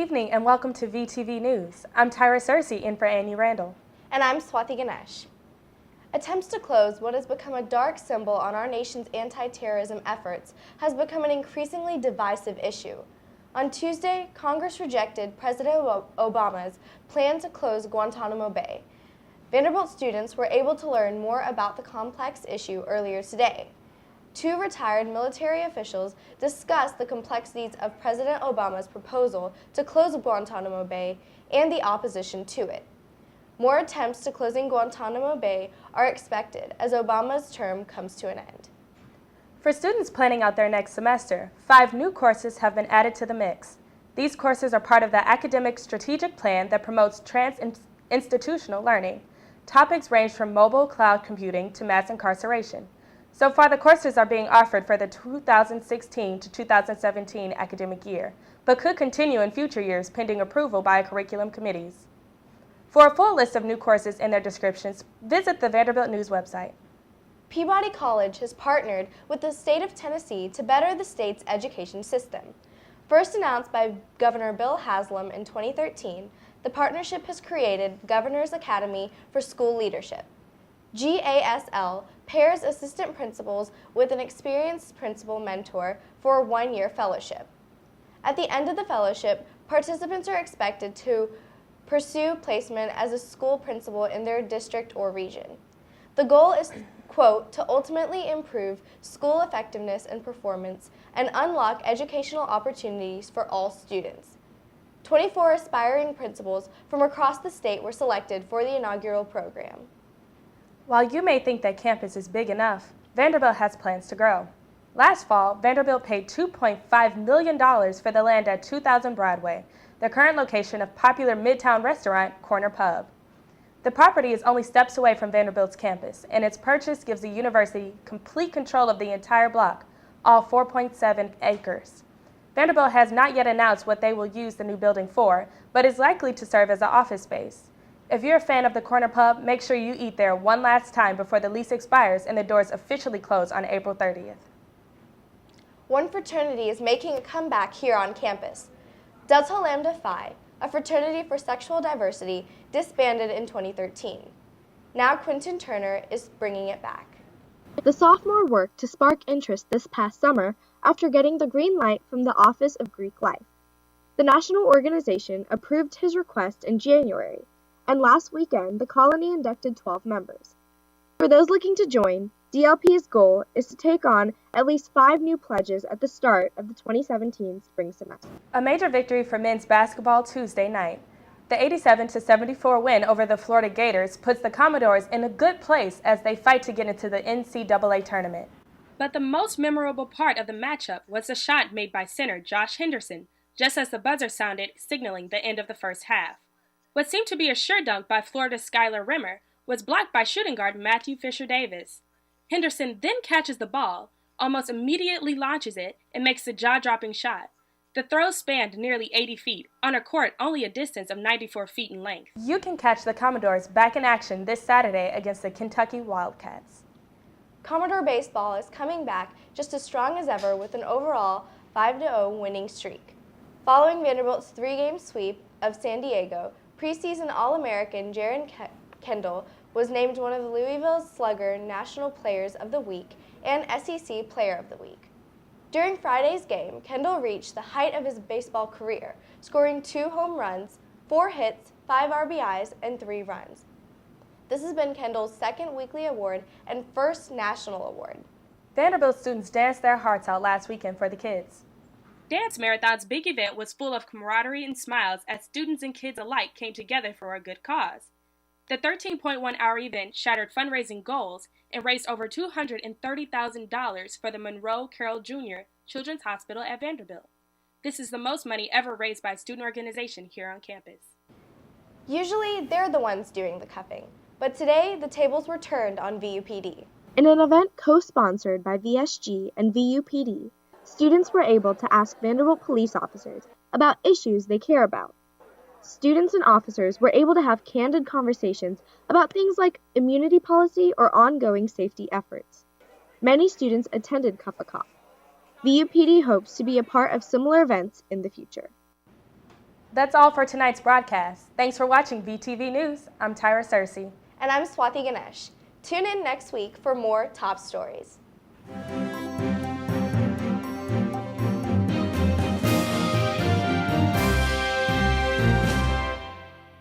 evening and welcome to VTV News. I'm Tyra Searcy in for Annie Randall. And I'm Swathi Ganesh. Attempts to close what has become a dark symbol on our nation's anti-terrorism efforts has become an increasingly divisive issue. On Tuesday, Congress rejected President Obama's plan to close Guantanamo Bay. Vanderbilt students were able to learn more about the complex issue earlier today. Two retired military officials discussed the complexities of President Obama's proposal to close Guantanamo Bay and the opposition to it. More attempts to closing Guantanamo Bay are expected as Obama's term comes to an end. For students planning out their next semester, 5 new courses have been added to the mix. These courses are part of the academic strategic plan that promotes trans-institutional learning. Topics range from mobile cloud computing to mass incarceration. So far, the courses are being offered for the 2016 to 2017 academic year, but could continue in future years pending approval by curriculum committees. For a full list of new courses and their descriptions, visit the Vanderbilt News website. Peabody College has partnered with the state of Tennessee to better the state's education system. First announced by Governor Bill Haslam in 2013, the partnership has created Governor's Academy for School Leadership. GASL pairs assistant principals with an experienced principal mentor for a 1-year fellowship. At the end of the fellowship, participants are expected to pursue placement as a school principal in their district or region. The goal is, quote, to ultimately improve school effectiveness and performance and unlock educational opportunities for all students. 24 aspiring principals from across the state were selected for the inaugural program. While you may think that campus is big enough, Vanderbilt has plans to grow. Last fall, Vanderbilt paid $2.5 million for the land at 2000 Broadway, the current location of popular Midtown restaurant Corner Pub. The property is only steps away from Vanderbilt's campus, and its purchase gives the university complete control of the entire block, all 4.7 acres. Vanderbilt has not yet announced what they will use the new building for, but is likely to serve as an office space. If you're a fan of the Corner Pub, make sure you eat there one last time before the lease expires and the doors officially close on April 30th. One fraternity is making a comeback here on campus. Delta Lambda Phi, a fraternity for sexual diversity, disbanded in 2013. Now Quentin Turner is bringing it back. The sophomore worked to spark interest this past summer after getting the green light from the Office of Greek Life. The national organization approved his request in January, and last weekend the colony inducted 12 members. For those looking to join, DLP's goal is to take on at least 5 new pledges at the start of the 2017 spring semester. A major victory for men's basketball Tuesday night. The 87-74 win over the Florida Gators puts the Commodores in a good place as they fight to get into the NCAA tournament. But the most memorable part of the matchup was the shot made by center Josh Henderson, just as the buzzer sounded, signaling the end of the first half. What seemed to be a sure dunk by Florida's Skylar Rimmer was blocked by shooting guard Matthew Fisher-Davis. Henderson then catches the ball, almost immediately launches it, and makes the jaw-dropping shot. The throw spanned nearly 80 feet, on a court only a distance of 94 feet in length. You can catch the Commodores back in action this Saturday against the Kentucky Wildcats. Commodore baseball is coming back just as strong as ever with an overall 5-0 winning streak. Following Vanderbilt's 3-game sweep of San Diego, preseason All-American Jaron Kendall was named one of the Louisville Slugger National Players of the Week and SEC Player of the Week. During Friday's game, Kendall reached the height of his baseball career, scoring 2 home runs, 4 hits, 5 RBIs, and 3 runs. This has been Kendall's 2nd weekly award and 1st national award. Vanderbilt students danced their hearts out last weekend for the kids. Dance Marathon's big event was full of camaraderie and smiles as students and kids alike came together for a good cause. The 13.1-hour event shattered fundraising goals and raised over $230,000 for the Monroe Carroll Jr. Children's Hospital at Vanderbilt. This is the most money ever raised by a student organization here on campus. Usually, they're the ones doing the cuffing, but today the tables were turned on VUPD. In an event co-sponsored by VSG and VUPD, students were able to ask Vanderbilt police officers about issues they care about. Students and officers were able to have candid conversations about things like immunity policy or ongoing safety efforts. Many students attended Cuff a Cop. VUPD hopes to be a part of similar events in the future. That's all for tonight's broadcast. Thanks for watching VTV News. I'm Tyra Searcy. And I'm Swathi Ganesh. Tune in next week for more top stories.